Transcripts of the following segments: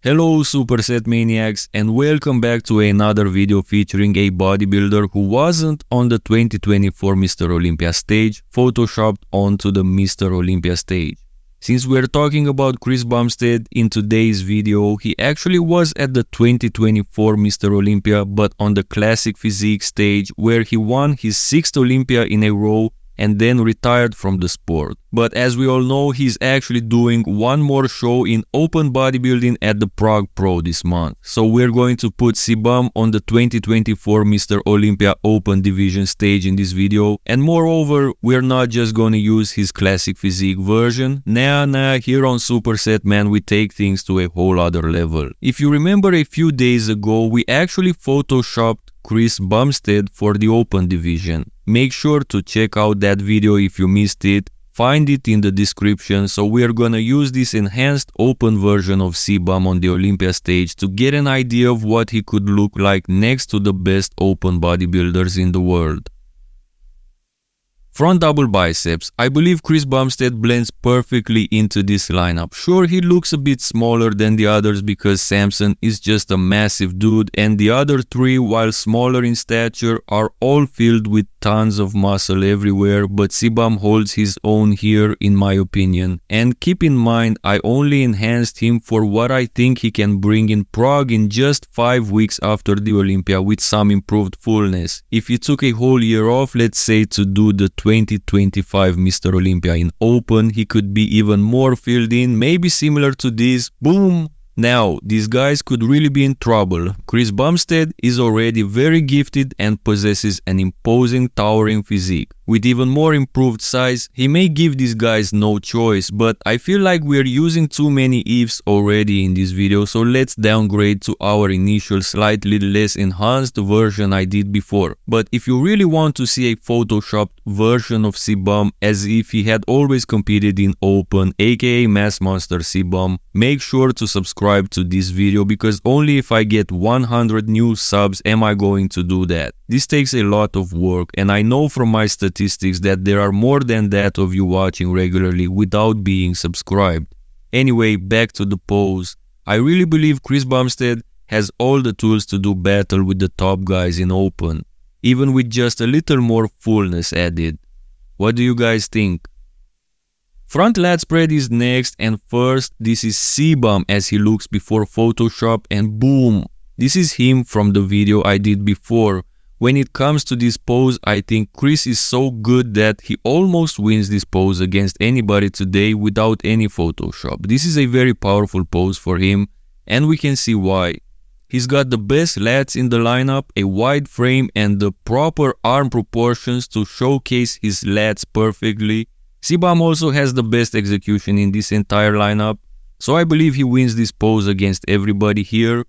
Hello Superset maniacs, and welcome back to another video featuring a bodybuilder who wasn't on the 2024 Mr. Olympia stage, photoshopped onto the Mr. Olympia stage. Since we're talking about Chris Bumstead in today's video, he actually was at the 2024 Mr. Olympia but on the classic physique stage where he won his 6th Olympia in a row and then retired from the sport. But as we all know, he's actually doing one more show in open bodybuilding at the Prague Pro this month. So we're going to put C-Bum on the 2024 Mr. Olympia Open Division stage in this video. And moreover, we're not just gonna use his classic physique version. Nah, here on Supersetman we take things to a whole other level. If you remember a few days ago, we actually photoshopped Chris Bumstead for the Open Division. Make sure to check out that video if you missed it, find it in the description. So we are gonna use this enhanced open version of C-Bum on the Olympia stage to get an idea of what he could look like next to the best open bodybuilders in the world. Front double biceps. I believe Chris Bumstead blends perfectly into this lineup. Sure, he looks a bit smaller than the others because Samson is just a massive dude, and the other three, while smaller in stature, are all filled with tons of muscle everywhere, but C-Bum holds his own here in my opinion. And keep in mind, I only enhanced him for what I think he can bring in Prague in just 5 weeks after the Olympia with some improved fullness. If he took a whole year off, let's say to do the 2025 Mr. Olympia in open, he could be even more filled in, maybe similar to this. Boom! Now, these guys could really be in trouble. Chris Bumstead is already very gifted and possesses an imposing, towering physique. With even more improved size, he may give these guys no choice, but I feel like we're using too many ifs already in this video, so let's downgrade to our initial slightly less enhanced version I did before. But if you really want to see a photoshopped version of C-Bum as if he had always competed in open, aka Mass Monster C-Bum, make sure to subscribe to this video because only if I get 100 new subs am I going to do that. This takes a lot of work, and I know from my statistics that there are more than that of you watching regularly without being subscribed. Anyway, back to the pose. I really believe Chris Bumstead has all the tools to do battle with the top guys in open, even with just a little more fullness added. What do you guys think? Front lat spread is next, and first this is C-Bum as he looks before Photoshop, and boom! This is him from the video I did before. When it comes to this pose, I think Chris is so good that he almost wins this pose against anybody today without any Photoshop. This is a very powerful pose for him, and we can see why. He's got the best lats in the lineup, a wide frame and the proper arm proportions to showcase his lats perfectly. C-Bum also has the best execution in this entire lineup, so I believe he wins this pose against everybody here.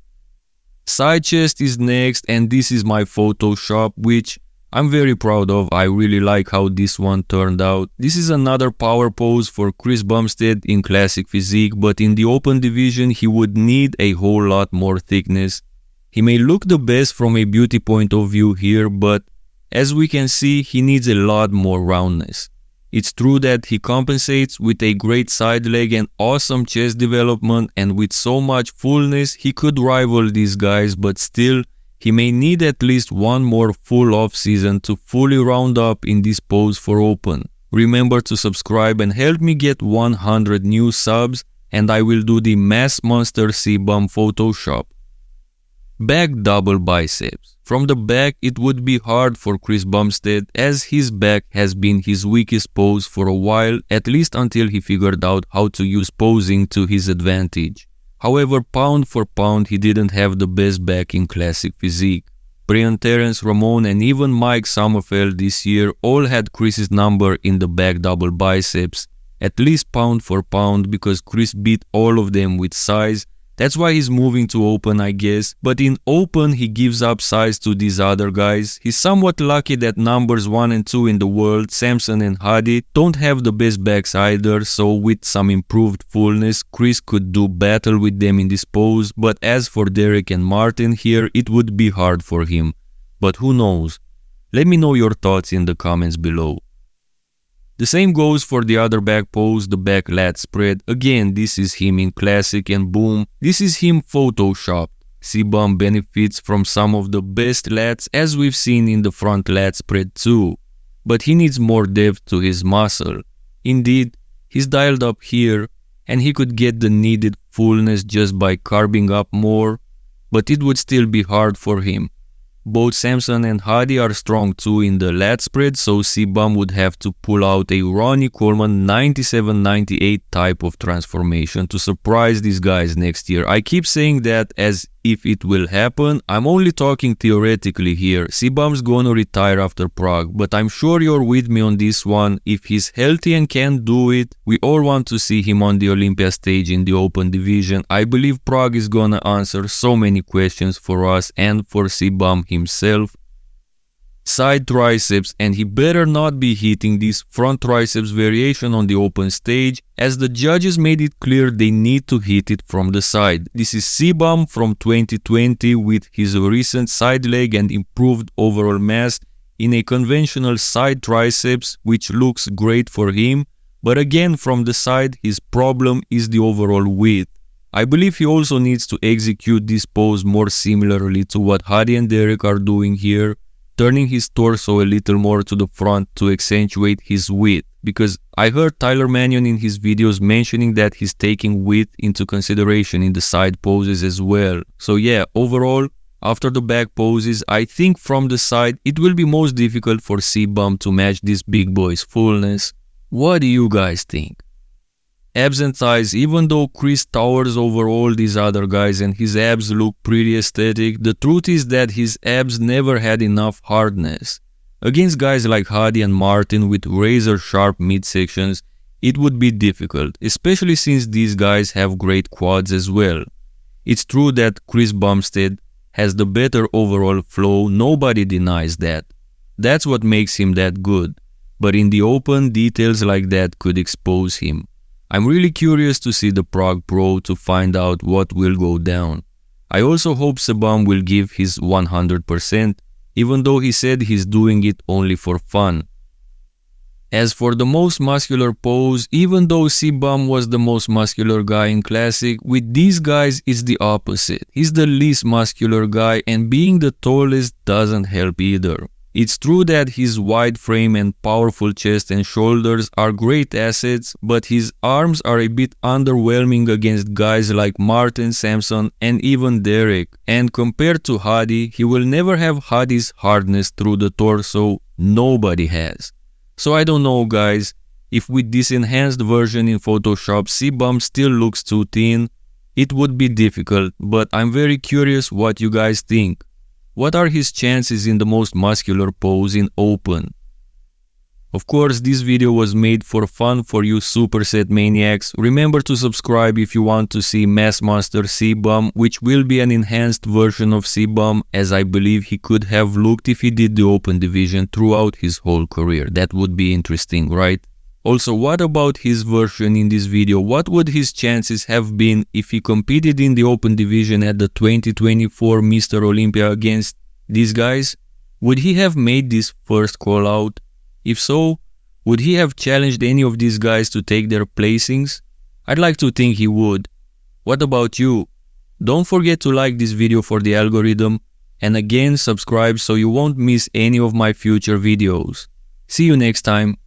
Side chest is next, and this is my Photoshop, which I'm very proud of. I really like how this one turned out. This is another power pose for Chris Bumstead in classic physique, but in the open division he would need a whole lot more thickness. He may look the best from a beauty point of view here, but as we can see, he needs a lot more roundness. It's true that he compensates with a great side leg and awesome chest development, and with so much fullness he could rival these guys, but still he may need at least one more full off season to fully round up in this pose for open. Remember to subscribe and help me get 100 new subs, and I will do the Mass Monster C-Bum Photoshop. Back double biceps. From the back it would be hard for Chris Bumstead as his back has been his weakest pose for a while, at least until he figured out how to use posing to his advantage. However, pound for pound he didn't have the best back in classic physique. Brian Terence, Ramon and even Mike Sommerfeld this year all had Chris's number in the back double biceps, at least pound for pound, because Chris beat all of them with size. That's why he's moving to open, I guess, but in open he gives up size to these other guys. He's somewhat lucky that numbers 1 and 2 in the world, Samson and Hadi, don't have the best backs either, so with some improved fullness, Chris could do battle with them in this pose, but as for Derek and Martin here, it would be hard for him. But who knows? Let me know your thoughts in the comments below. The same goes for the other back pose, the back lat spread. Again, this is him in classic, and boom, this is him photoshopped. C-Bum benefits from some of the best lats as we've seen in the front lat spread too. But he needs more depth to his muscle. Indeed, he's dialed up here and he could get the needed fullness just by carving up more, but it would still be hard for him. Both Samson and Hadi are strong too in the lat spread, so C-Bum would have to pull out a Ronnie Coleman 97-98 type of transformation to surprise these guys next year. I keep saying that as if it will happen. I'm only talking theoretically here. C-Bum's gonna retire after Prague, but I'm sure you're with me on this one. If he's healthy and can do it, we all want to see him on the Olympia stage in the open division. I believe Prague is gonna answer so many questions for us and for C-Bum himself. Side triceps, and he better not be hitting this front triceps variation on the open stage, as the judges made it clear they need to hit it from the side. This is C-Bum from 2020 with his recent side leg and improved overall mass in a conventional side triceps, which looks great for him, but again from the side his problem is the overall width. I believe he also needs to execute this pose more similarly to what Hadi and Derek are doing here, turning his torso a little more to the front to accentuate his width, because I heard Tyler Mannion in his videos mentioning that he's taking width into consideration in the side poses as well. So yeah, overall, after the back poses, I think from the side it will be most difficult for C-Bum to match this big boy's fullness. What do you guys think? Abs and thighs, even though Chris towers over all these other guys and his abs look pretty aesthetic, the truth is that his abs never had enough hardness. Against guys like Hadi and Martin with razor sharp midsections, it would be difficult, especially since these guys have great quads as well. It's true that Chris Bumstead has the better overall flow, nobody denies that. That's what makes him that good. But in the open, details like that could expose him. I'm really curious to see the Prague Pro to find out what will go down. I also hope C-Bum will give his 100%, even though he said he's doing it only for fun. As for the most muscular pose, even though C-Bum was the most muscular guy in Classic, with these guys it's the opposite. He's the least muscular guy, and being the tallest doesn't help either. It's true that his wide frame and powerful chest and shoulders are great assets, but his arms are a bit underwhelming against guys like Martin, Samson and even Derek. And compared to Hadi, he will never have Hadi's hardness through the torso. Nobody has. So I don't know guys, if with this enhanced version in Photoshop C-Bum still looks too thin, it would be difficult, but I'm very curious what you guys think. What are his chances in the most muscular pose in open? Of course, this video was made for fun for you Superset maniacs. Remember to subscribe if you want to see Mass Monster C-Bum, which will be an enhanced version of C-Bum, as I believe he could have looked if he did the open division throughout his whole career. That would be interesting, right? Also, what about his version in this video? What would his chances have been if he competed in the open division at the 2024 Mr. Olympia against these guys? Would he have made this first call out? If so, would he have challenged any of these guys to take their placings? I'd like to think he would. What about you? Don't forget to like this video for the algorithm, and again subscribe so you won't miss any of my future videos. See you next time.